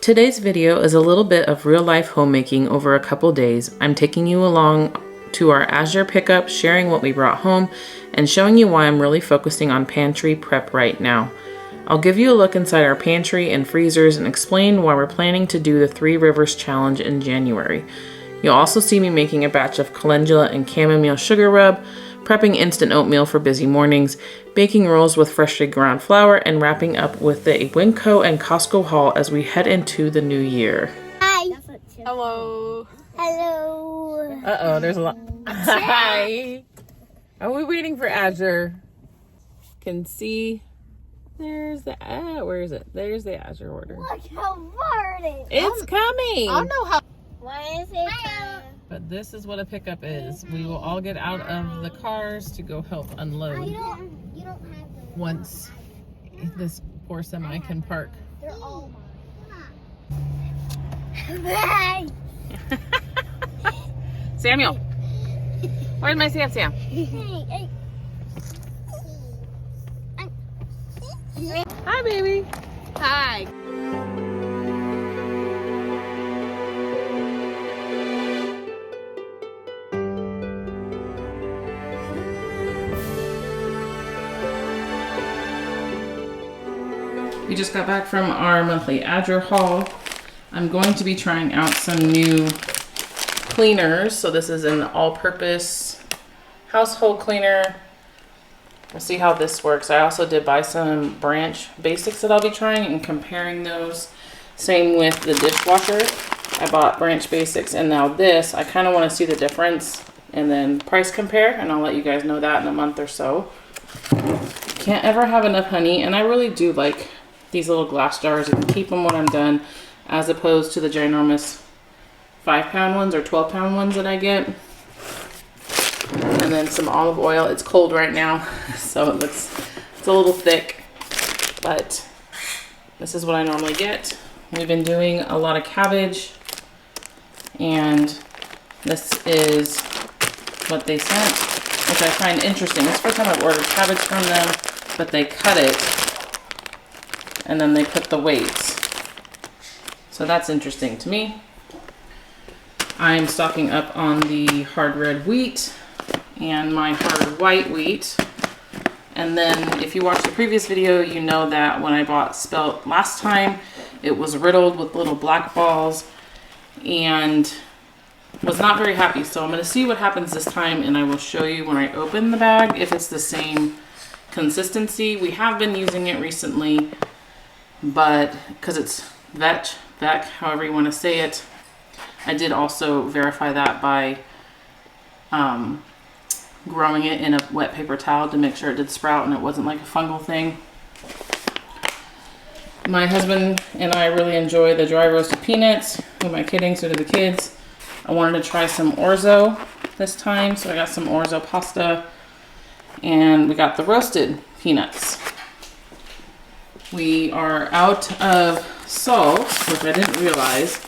Today's video is a little bit of real life homemaking over a couple days. I'm taking you along to our Azure pickup, sharing what we brought home, and showing you why I'm really focusing on pantry prep right now. I'll give you a look inside our pantry and freezers and explain why we're planning to do the 3 Rivers Challenge in January. You'll also see me making a batch of calendula and chamomile sugar rub, prepping instant oatmeal for busy mornings, baking rolls with freshly ground flour, and wrapping up with the Winco and Costco haul as we head into the new year. Hi. Hello. Hello. Uh-oh, there's a lot. Hi. Are we waiting for Azure? Can see. There's the, where is it? There's the Azure order. Look how far it is. It's coming. I don't know how. Why is it? But this is what a pickup is. We will all get out of the cars to go help unload You don't have them. once this poor semi can park. They're all mine. Samuel, where's my Sam? Hey. Hi, baby. Hi. We just got back from our monthly Azure haul. I'm going to be trying out some new cleaners. So this is an all-purpose household cleaner. We'll see how this works. I also did buy some branch basics that I'll be trying and comparing those. Same with the dishwasher. I bought branch basics, and now this, I kind of want to see the difference and then price compare, and I'll let you guys know that in a month or so. Can't ever have enough honey, and I really do like these little glass jars. You can keep them when I'm done, as opposed to the ginormous 5-pound ones or 12-pound ones that I get. And then some olive oil. It's cold right now, so it's a little thick, but this is what I normally get. We've been doing a lot of cabbage, and this is what they sent, which I find interesting. It's the first time I've ordered cabbage from them, but they cut it and then they put the weights. So that's interesting to me. I'm stocking up on the hard red wheat and my hard white wheat. And then if you watched the previous video, you know that when I bought spelt last time, it was riddled with little black balls and was not very happy. So I'm going to see what happens this time, and I will show you when I open the bag if it's the same consistency. We have been using it recently, but because it's Vec, however you want to say it. I did also verify that by growing it in a wet paper towel to make sure it did sprout and it wasn't like a fungal thing. My husband and I really enjoy the dry roasted peanuts. Who am I kidding? So do the kids. I wanted to try some orzo this time, so I got some orzo pasta, and we got the roasted peanuts. We are out of salt, which I didn't realize,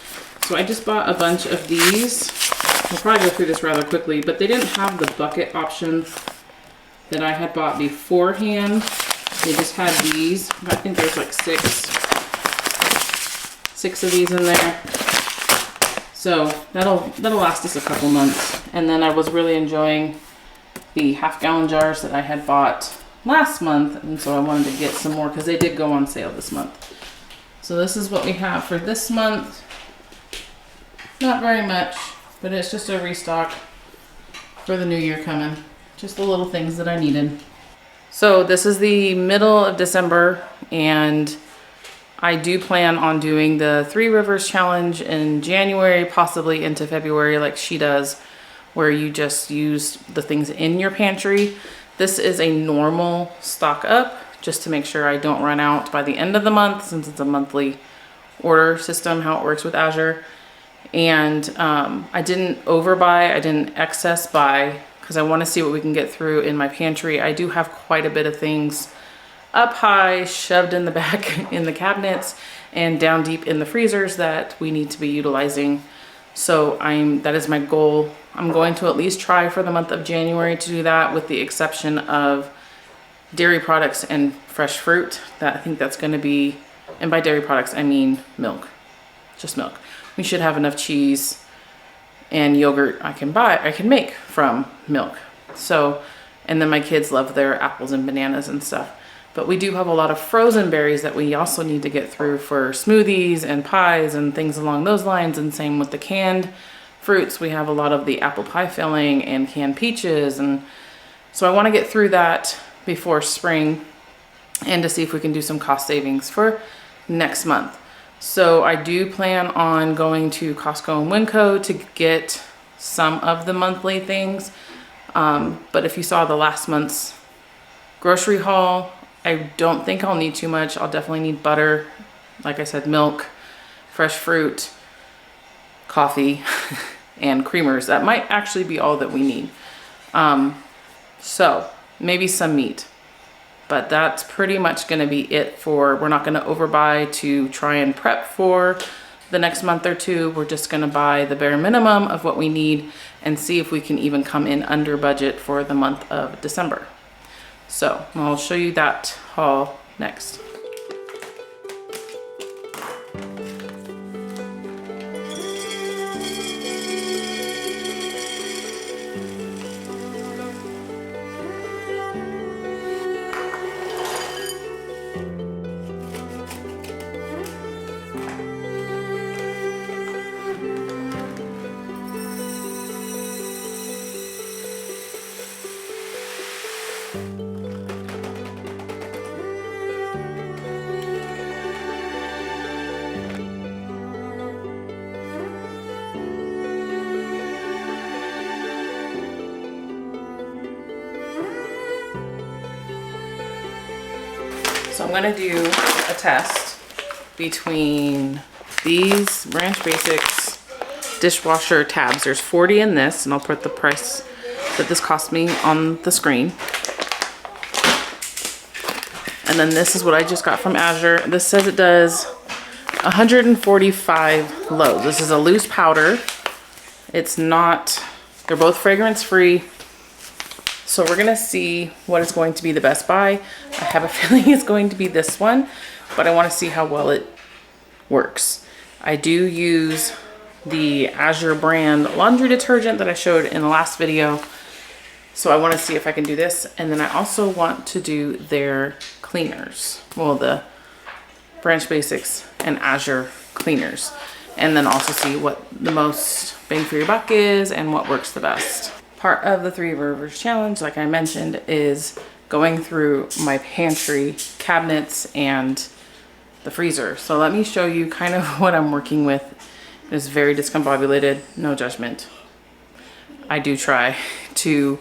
so I just bought a bunch of these. We'll probably go through this rather quickly, but they didn't have the bucket option that I had bought beforehand. They just had these. I think there's like six of these in there. So that'll last us a couple months. And then I was really enjoying the half-gallon jars that I had bought last month, and so I wanted to get some more because they did go on sale this month. So this is what we have for this month. Not very much, but it's just a restock for the new year coming. Just the little things that I needed. So this is the middle of December, and I do plan on doing the 3 Rivers Challenge in January, possibly into February like she does, where you just use the things in your pantry. This is a normal stock up, just to make sure I don't run out by the end of the month, since it's a monthly order system, how it works with Azure. And I didn't overbuy, I didn't excess buy, because I want to see what we can get through in my pantry. I do have quite a bit of things up high, shoved in the back in the cabinets, and down deep in the freezers that we need to be utilizing. So that is my goal. I'm going to at least try for the month of January to do that, with the exception of dairy products and fresh fruit. I think that's going to be, and by dairy products I mean milk. just milk. We should have enough cheese and yogurt I can make from milk. So, and then my kids love their apples and bananas and stuff. But we do have a lot of frozen berries that we also need to get through for smoothies and pies and things along those lines. And same with the canned fruits. We have a lot of the apple pie filling and canned peaches. And so I want to get through that before spring and to see if we can do some cost savings for next month. So I do plan on going to Costco and Winco to get some of the monthly things. But if you saw the last month's grocery haul, I don't think I'll need too much. I'll definitely need butter, like I said, milk, fresh fruit, coffee, and creamers. That might actually be all that we need. So maybe some meat. But that's pretty much going to be it for, we're not going to overbuy to try and prep for the next month or two. We're just going to buy the bare minimum of what we need and see if we can even come in under budget for the month of December. So I'll show you that haul next. So I'm gonna do a test between these Ranch Basics dishwasher tabs. There's 40 in this, and I'll put the price that this cost me on the screen. And then this is what I just got from Azure. This says it does 145 loads. This is a loose powder. It's not, they're both fragrance free. So we're gonna see what is going to be the best buy. I have a feeling it's going to be this one, but I wanna see how well it works. I do use the Azure brand laundry detergent that I showed in the last video. So I wanna see if I can do this. And then I also want to do their cleaners. Well, the Branch Basics and Azure cleaners. And then also see what the most bang for your buck is and what works the best. Part of the 3 Rivers Challenge, like I mentioned, is going through my pantry cabinets and the freezer. So let me show you kind of what I'm working with. It's very discombobulated, no judgment. I do try to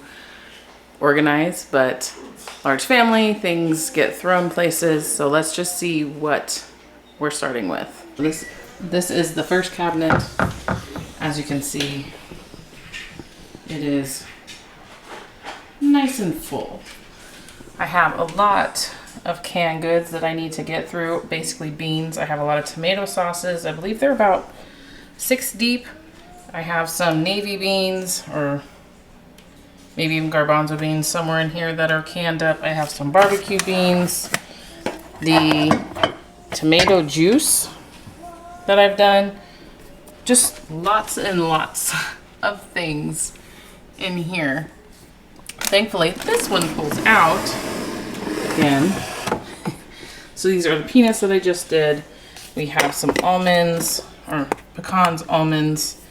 organize, but large family, things get thrown places. So let's just see what we're starting with. This is the first cabinet. As you can see, it is nice and full. I have a lot of canned goods that I need to get through, basically beans. I have a lot of tomato sauces. I believe they're about 6 deep. I have some navy beans, or maybe even garbanzo beans somewhere in here that are canned up. I have some barbecue beans, the tomato juice that I've done. Just lots and lots of things in here. Thankfully, this one pulls out again. So these are the peanuts that I just did. We have some almonds, or pecans, almonds,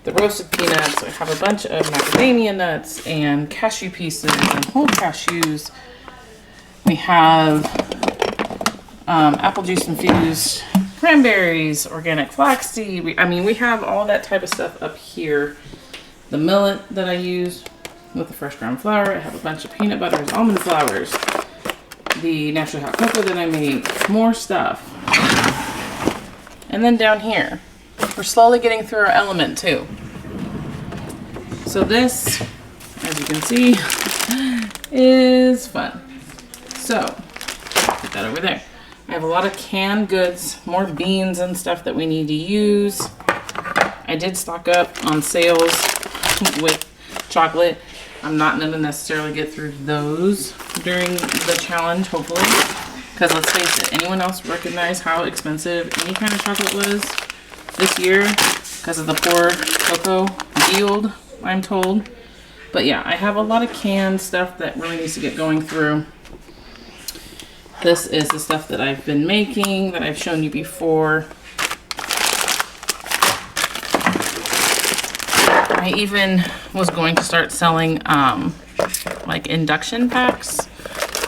the roasted peanuts. I have a bunch of macadamia nuts and cashew pieces and whole cashews. We have apple juice infused cranberries, organic flaxseed. We have all that type of stuff up here. The millet that I use with the fresh ground flour. I have a bunch of peanut butters, almond flours, the naturally hot cocoa that I made, more stuff. And then down here, we're slowly getting through our element too. So this, as you can see, is fun. So, put that over there. I have a lot of canned goods, more beans and stuff that we need to use. I did stock up on sales with chocolate. I'm not going to necessarily get through those during the challenge, hopefully. Because let's face it, anyone else recognize how expensive any kind of chocolate was? this year because of the poor cocoa yield, I'm told. But yeah, I have a lot of canned stuff that really needs to get going through. This is the stuff that I've been making that I've shown you before. I even was going to start selling like induction packs,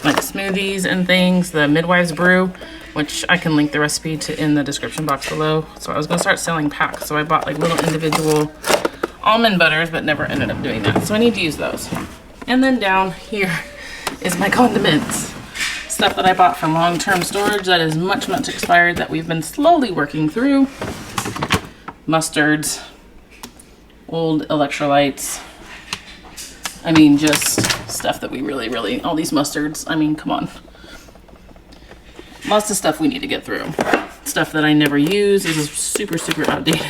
like smoothies and things, the Midwife's Brew, which I can link the recipe to in the description box below. So I was gonna start selling packs. So I bought like little individual almond butters, but never ended up doing that. So I need to use those. And then down here is my condiments. Stuff that I bought from long-term storage that is much expired that we've been slowly working through. Mustards, old electrolytes. I mean, just stuff that we really, all these mustards, I mean, come on. Lots of stuff we need to get through. Stuff that I never use. This is super outdated.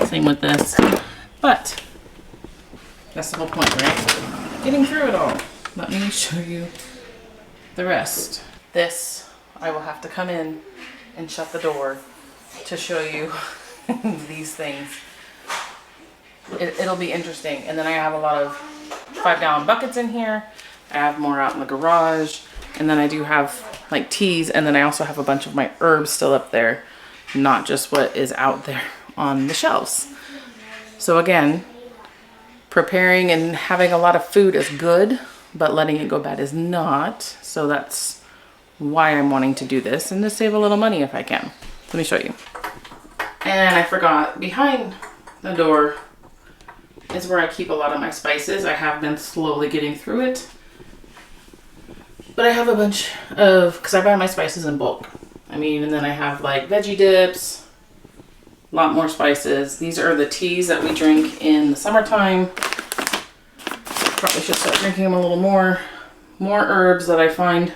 Same with this. But that's the whole point, right? Getting through it all. Let me show you the rest. This, I will have to come in and shut the door to show you these things. It'll be interesting. And then I have a lot of 5-gallon buckets in here. I have more out in the garage. And then I do have like teas. And then I also have a bunch of my herbs still up there. Not just what is out there on the shelves. So again, preparing and having a lot of food is good, but letting it go bad is not. So that's why I'm wanting to do this and to save a little money if I can. Let me show you. And I forgot, behind the door is where I keep a lot of my spices. I have been slowly getting through it. But I have a bunch of, because I buy my spices in bulk. I mean, and then I have like veggie dips, a lot more spices. These are the teas that we drink in the summertime. Probably should start drinking them a little more. More herbs that I find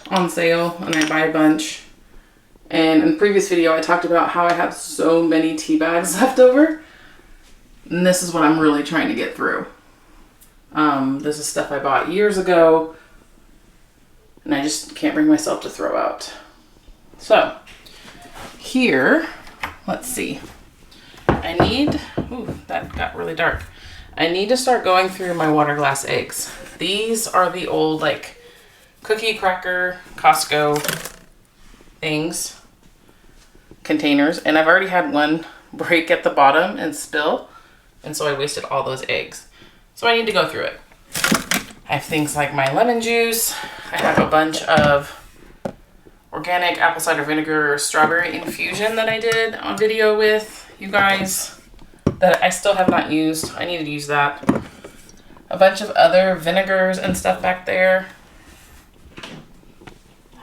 on sale, and I buy a bunch. And in the previous video, I talked about how I have so many tea bags left over. And this is what I'm really trying to get through. This is stuff I bought years ago, and I just can't bring myself to throw out. So here, let's see. I need, ooh, that got really dark. I need to start going through my water glass eggs. These are the old like cookie cracker Costco things, containers, and I've already had one break at the bottom and spill, and so I wasted all those eggs. So I need to go through it. I have things like my lemon juice. I have a bunch of organic apple cider vinegar strawberry infusion that I did on video with you guys that I still have not used. I need to use that. A bunch of other vinegars and stuff back there.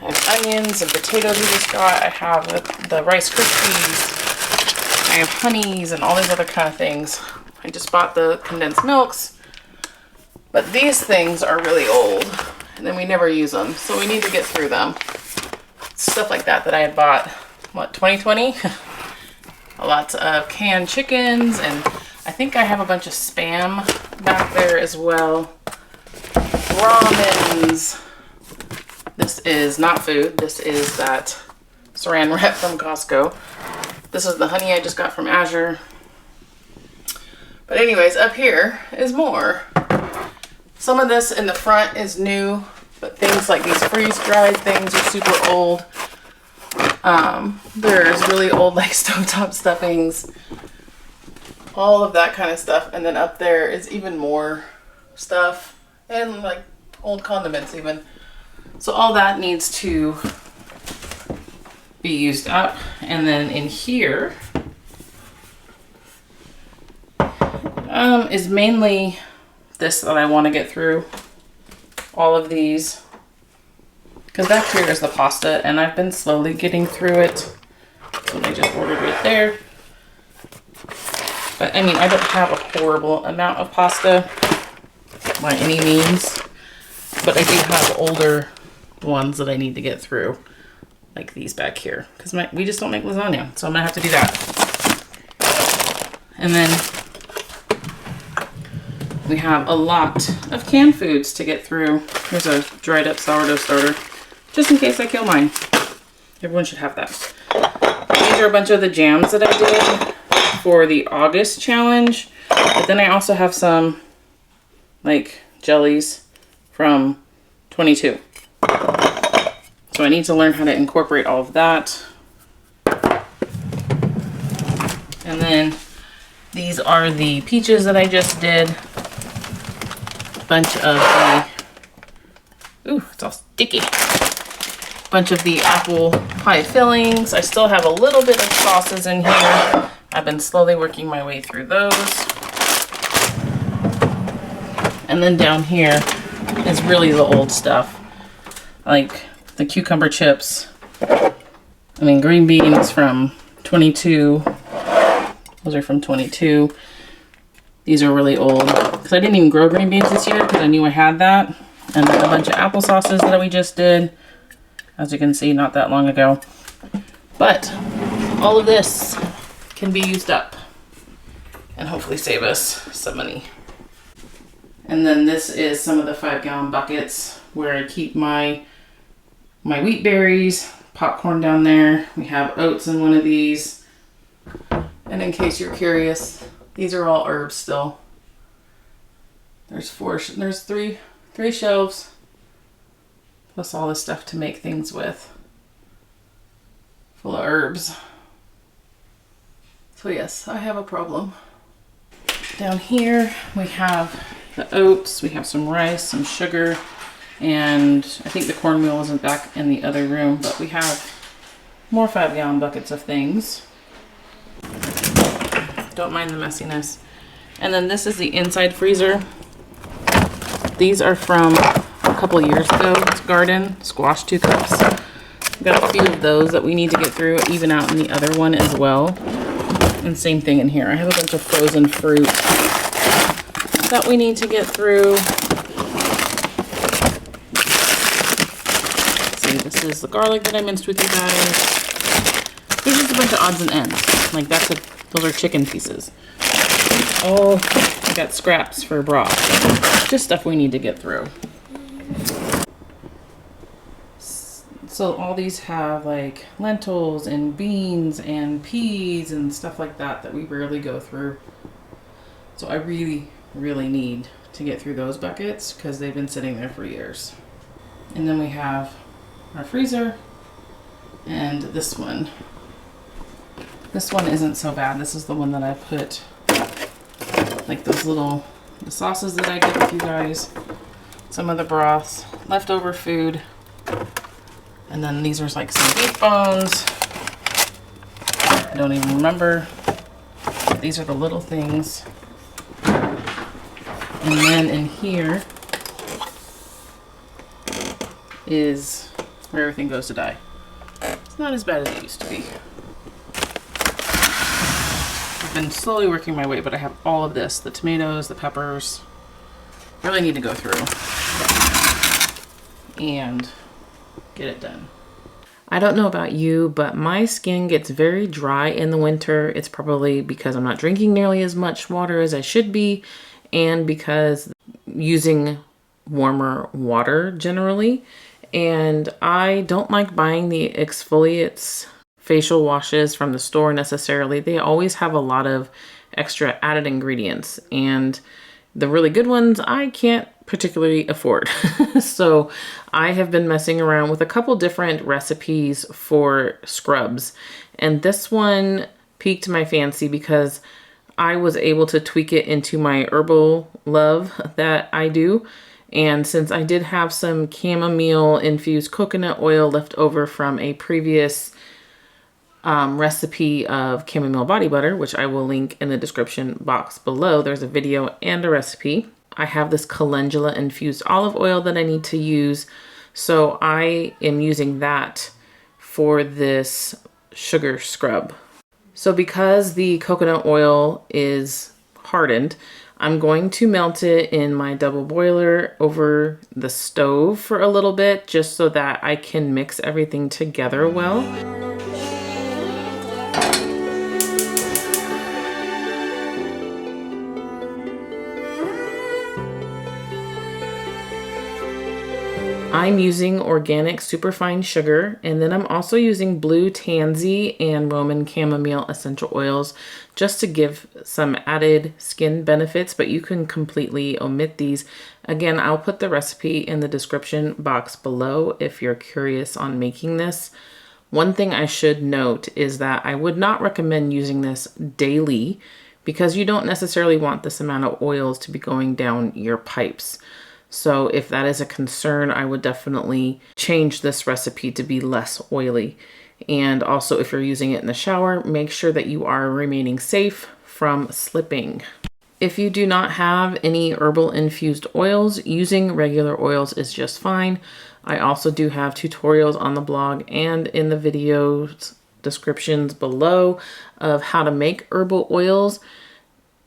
I have onions and potatoes we just got. I have the Rice Krispies. I have honeys and all these other kind of things. I just bought the condensed milks. But these things are really old, and then we never use them, so we need to get through them. Stuff like that I had bought, what, 2020? Lots of canned chickens, and I think I have a bunch of Spam back there as well. Ramens. This is not food. This is that saran wrap from Costco. This is the honey I just got from Azure. But anyways, up here is more. Some of this in the front is new, but things like these freeze-dried things are super old. There's really old like stovetop stuffings, all of that kind of stuff. And then up there is even more stuff and like old condiments even. So all that needs to be used up. And then in here is mainly this that I want to get through. All of these. Because back here is the pasta, and I've been slowly getting through it. So I just ordered right there. But I mean, I don't have a horrible amount of pasta by any means. But I do have older ones that I need to get through. Like these back here. Because we just don't make lasagna. So I'm going to have to do that. And then we have a lot of canned foods to get through. Here's a dried up sourdough starter. Just in case I kill mine. Everyone should have that. these are a bunch of the jams that I did for the August challenge. But then I also have some like jellies from 22. So I need to learn how to incorporate all of that. And then these are the peaches that I just did. Bunch of the, ooh, it's all sticky. Bunch of the apple pie fillings. I still have a little bit of sauces in here. I've been slowly working my way through those. And then down here is really the old stuff, like the cucumber chips. I mean, green beans from 22. Those are from 22. These are really old because I didn't even grow green beans this year because I knew I had that. And then a bunch of apple sauces that we just did, as you can see, not that long ago. But all of this can be used up and hopefully save us some money. And then this is some of the 5-gallon buckets where I keep my wheat berries, popcorn down there. We have oats in one of these. And in case you're curious, these are all herbs still. There's three shelves, plus all this stuff to make things with, full of herbs. So yes, I have a problem. Down here we have the oats, we have some rice, some sugar, and I think the cornmeal isn't back in the other room, but we have more 5-gallon buckets of things. Don't mind the messiness. And then this is the inside freezer. These are from a couple years ago. It's garden squash 2 cups. We've got a few of those that we need to get through, even out in the other one as well. And same thing in here. I have a bunch of frozen fruit that we need to get through. Let's see, this is the garlic that I minced with you guys. There's just a bunch of odds and ends. Like those are chicken pieces. Oh, I got scraps for broth. Just stuff we need to get through. So all these have like lentils and beans and peas and stuff like that that we rarely go through. So I really, really need to get through those buckets because they've been sitting there for years. And then we have our freezer and this one. This one isn't so bad. This is the one that I put like the sauces that I did with you guys, some of the broths, leftover food, and then these are like some beef bones. I don't even remember. These are the little things. And then in here is where everything goes to die. It's not as bad as it used to be. I've been slowly working my way, but I have all of this, the tomatoes, the peppers. Really need to go through and get it done. I don't know about you, but my skin gets very dry in the winter. It's probably because I'm not drinking nearly as much water as I should be, and because using warmer water generally. And I don't like buying the exfoliates facial washes from the store necessarily. They always have a lot of extra added ingredients, and the really good ones I can't particularly afford. So I have been messing around with a couple different recipes for scrubs, and this one piqued my fancy because I was able to tweak it into my herbal love that I do. And since I did have some chamomile infused coconut oil left over from a previous recipe of chamomile body butter, which I will link in the description box below. There's a video and a recipe. I have this calendula infused olive oil that I need to use. So I am using that for this sugar scrub. So because the coconut oil is hardened, I'm going to melt it in my double boiler over the stove for a little bit, just so that I can mix everything together well. I'm using organic superfine sugar, and then I'm also using blue tansy and Roman chamomile essential oils just to give some added skin benefits, but you can completely omit these. Again, I'll put the recipe in the description box below if you're curious on making this. One thing I should note is that I would not recommend using this daily because you don't necessarily want this amount of oils to be going down your pipes. So if that is a concern, I would definitely change this recipe to be less oily. And also if you're using it in the shower, make sure that you are remaining safe from slipping. If you do not have any herbal infused oils, using regular oils is just fine. I also do have tutorials on the blog and in the videos descriptions below of how to make herbal oils.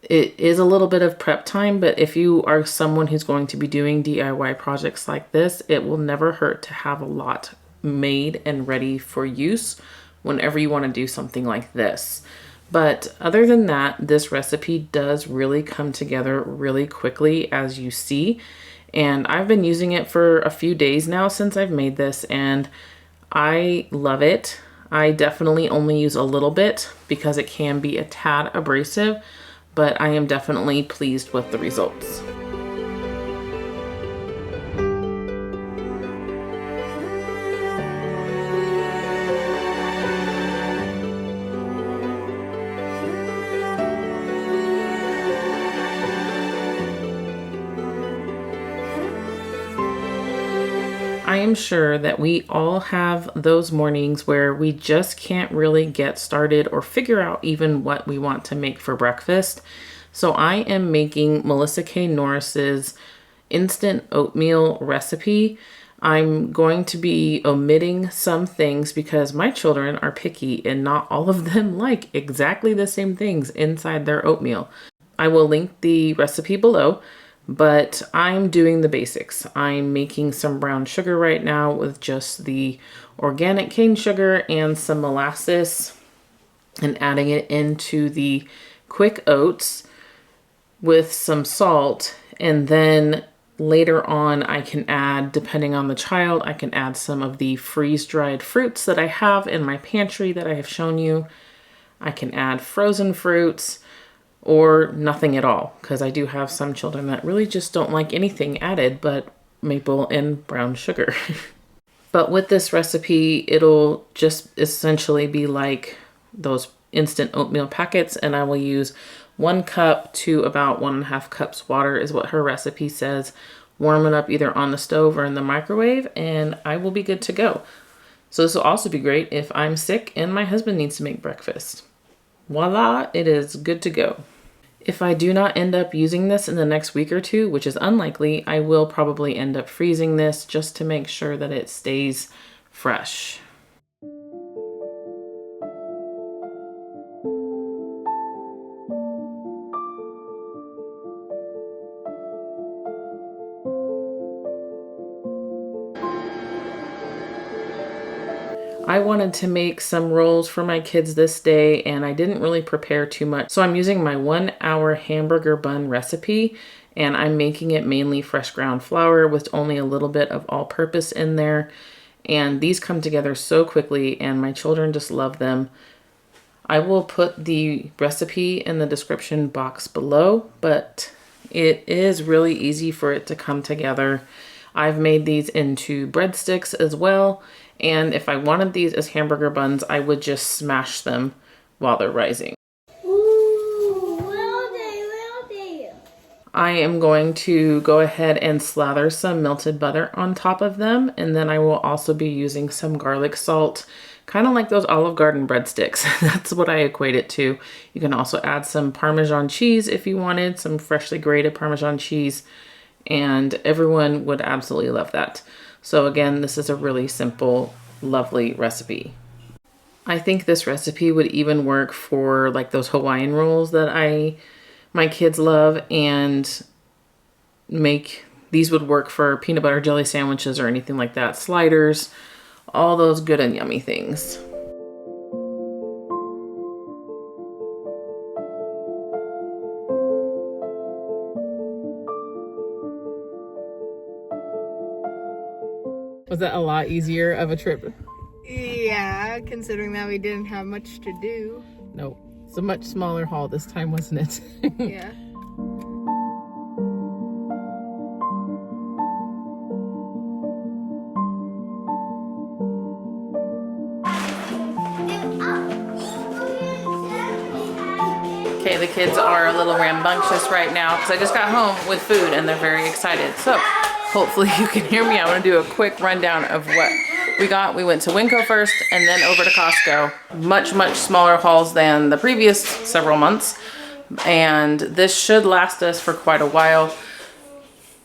It is a little bit of prep time, but if you are someone who's going to be doing DIY projects like this, it will never hurt to have a lot made and ready for use whenever you want to do something like this. But other than that, this recipe does really come together really quickly, as you see. And I've been using it for a few days now since I've made this, and I love it. I definitely only use a little bit because it can be a tad abrasive, but I am definitely pleased with the results. I am sure that we all have those mornings where we just can't really get started or figure out even what we want to make for breakfast. So I am making Melissa K. Norris's instant oatmeal recipe. I'm going to be omitting some things because my children are picky and not all of them like exactly the same things inside their oatmeal. I will link the recipe below. But I'm doing the basics. I'm making some brown sugar right now with just the organic cane sugar and some molasses and adding it into the quick oats with some salt. And then later on I can add, depending on the child, I can add some of the freeze-dried fruits that I have in my pantry that I have shown you. I can add frozen fruits, or nothing at all, because I do have some children that really just don't like anything added but maple and brown sugar. But with this recipe, it'll just essentially be like those instant oatmeal packets, and I will use 1 cup to about 1.5 cups water is what her recipe says. Warm it up either on the stove or in the microwave, and I will be good to go. So this will also be great if I'm sick and my husband needs to make breakfast. Voila, it is good to go. If I do not end up using this in the next week or two, which is unlikely, I will probably end up freezing this just to make sure that it stays fresh. I wanted to make some rolls for my kids this day, and I didn't really prepare too much. So I'm using my 1-hour hamburger bun recipe, and I'm making it mainly fresh ground flour with only a little bit of all-purpose in there. And these come together so quickly, and my children just love them. I will put the recipe in the description box below, but it is really easy for it to come together. I've made these into breadsticks as well. And if I wanted these as hamburger buns, I would just smash them while they're rising. Ooh, will they? I am going to go ahead and slather some melted butter on top of them. And then I will also be using some garlic salt, kind of like those Olive Garden breadsticks. That's what I equate it to. You can also add some Parmesan cheese if you wanted, some freshly grated Parmesan cheese. And everyone would absolutely love that. So again, this is a really simple, lovely recipe. I think this recipe would even work for like those Hawaiian rolls that my kids love, and these would work for peanut butter jelly sandwiches or anything like that, sliders, all those good and yummy things. Was that a lot easier of a trip? Yeah, considering that we didn't have much to do. No, it's a much smaller haul this time, wasn't it? Yeah. Okay, the kids are a little rambunctious right now because I just got home with food and they're very excited. So hopefully you can hear me. I want to do a quick rundown of what we got. We went to Winco first and then over to Costco. Much, much smaller hauls than the previous several months. And this should last us for quite a while.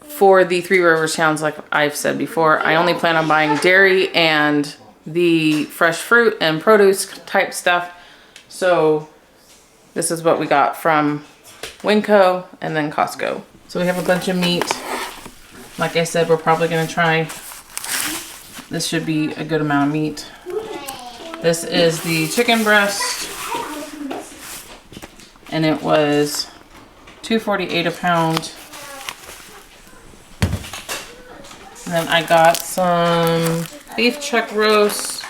For the Three Rivers Challenge, like I've said before, I only plan on buying dairy and the fresh fruit and produce type stuff. So this is what we got from Winco and then Costco. So we have a bunch of meat. Like I said, we're probably gonna try, this should be a good amount of meat. This is the chicken breast and it was $2.48 a pound. And then I got some beef chuck roast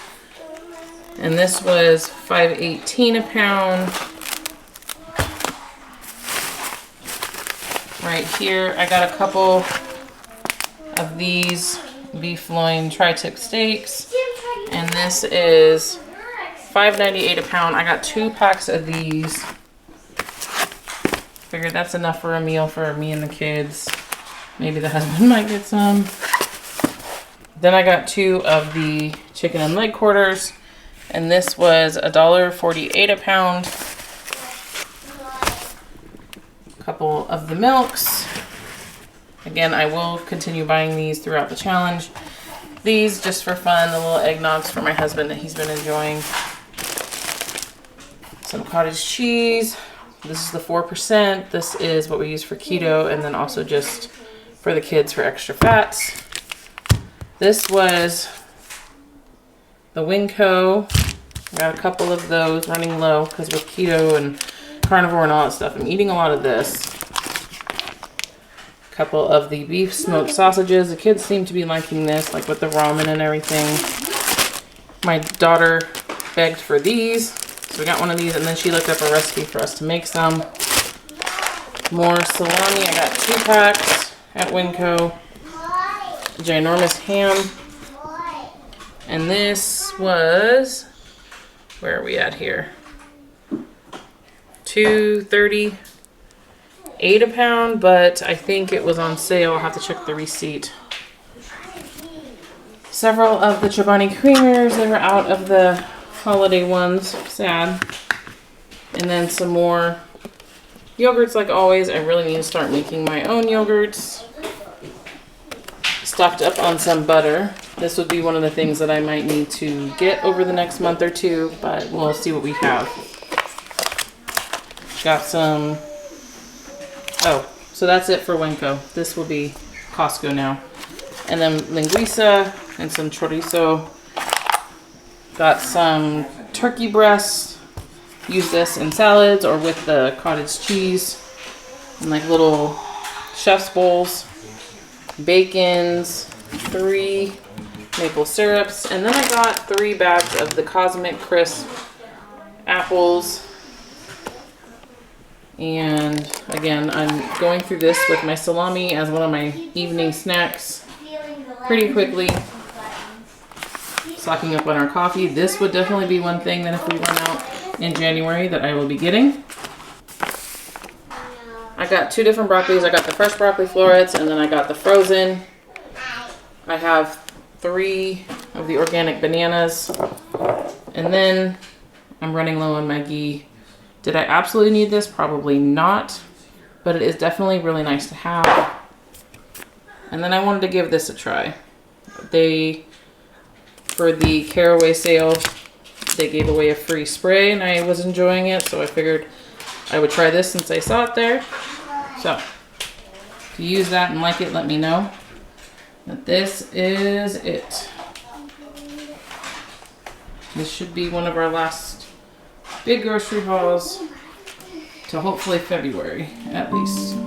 and this was $5.18 a pound. Right here, I got a couple of these beef loin tri-tip steaks, and this is $5.98 a pound. I got 2 packs of these. Figured that's enough for a meal for me and the kids. Maybe the husband might get some. Then I got 2 of the chicken and leg quarters, and this was $1.48 a pound. Couple of the milks. Again, I will continue buying these throughout the challenge. These just for fun, the little eggnogs for my husband that he's been enjoying. Some cottage cheese. This is the 4%. This is what we use for keto and then also just for the kids for extra fats. This was the Winco. Got a couple of those running low because with keto and carnivore and all that stuff, I'm eating a lot of this. A couple of the beef smoked sausages. The kids seem to be liking this, like with the ramen and everything. My daughter begged for these, so we got one of these, and then she looked up a recipe for us to make some. More salami. I got 2 packs at Winco. Ginormous ham. And this was, where are we at here? $2.38 a pound, but I think it was on sale. I'll have to check the receipt. Several of the Chobani creamers, they were out of the holiday ones, sad. And then some more yogurts like always. I really need to start making my own yogurts. Stocked up on some butter. This would be one of the things that I might need to get over the next month or two, but we'll see what we have. Got some, oh, so that's it for Winco. This will be Costco now. And then linguiça and some chorizo. Got some turkey breast. Use this in salads or with the cottage cheese. And like little chef's bowls. Bacons, 3 maple syrups. And then I got 3 bags of the Cosmic Crisp apples. And again, I'm going through this with my salami as one of my evening snacks pretty quickly. Stocking up on our coffee. This would definitely be one thing that if we run out in January that I will be getting. I got 2 different broccolis. I got the fresh broccoli florets and then I got the frozen. I have 3 of the organic bananas. And then I'm running low on my ghee. Did I absolutely need this? Probably not, but it is definitely really nice to have. And then I wanted to give this a try. For the Caraway sale, they gave away a free spray and I was enjoying it, so I figured I would try this since I saw it there. So, if you use that and like it, let me know. But this is it. This should be one of our last big grocery hauls till hopefully February at least.